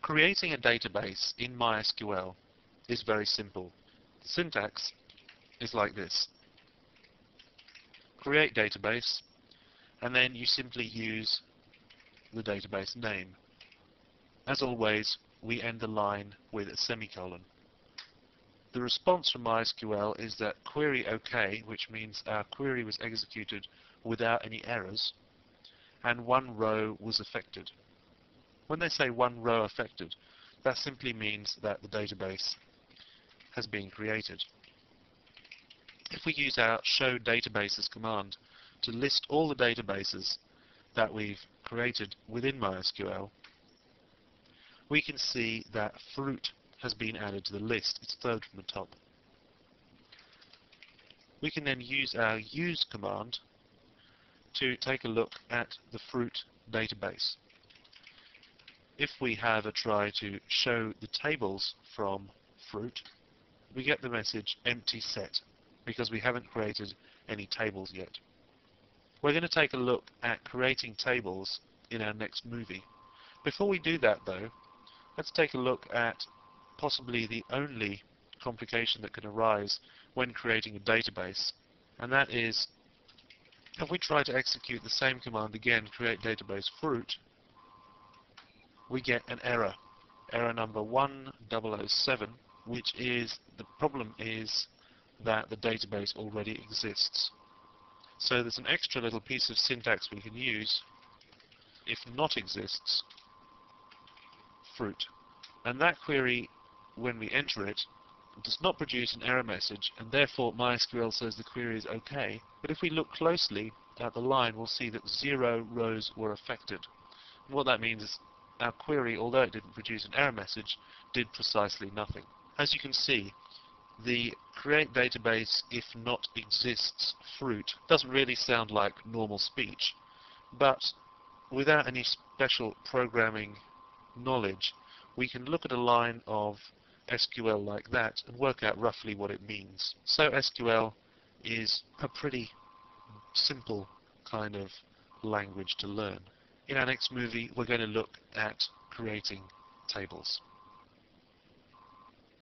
Creating a database in MySQL is very simple. The syntax is like this. Create database, and then you simply use the database name. As always, we end the line with a semicolon. The response from MySQL is that query OK, which means our query was executed without any errors, and one row was affected. When they say one row affected, that simply means that the database has been created. If we use our show databases command to list all the databases that we've created within MySQL, we can see that fruit has been added to the list. It's third from the top. We can then use our use command to take a look at the fruit database. If we have a try to show the tables from fruit, we get the message empty set because we haven't created any tables yet. We're going to take a look at creating tables in our next movie. Before we do that though, let's take a look at possibly the only complication that can arise when creating a database, and that is if we try to execute the same command again, create database fruit, we get an error, error number 1007, which is the problem is that the database already exists. So there's an extra little piece of syntax we can use, if not exists, fruit. And that query, when we enter it, does not produce an error message, and therefore MySQL says the query is okay. But if we look closely at the line, we'll see that 0 rows were affected. And what that means is our query, although it didn't produce an error message, did precisely nothing. As you can see, the create database if not exists fruit doesn't really sound like normal speech, but without any special programming knowledge, we can look at a line of SQL like that and work out roughly what it means. So SQL is a pretty simple kind of language to learn. In our next movie, we're going to look at creating tables.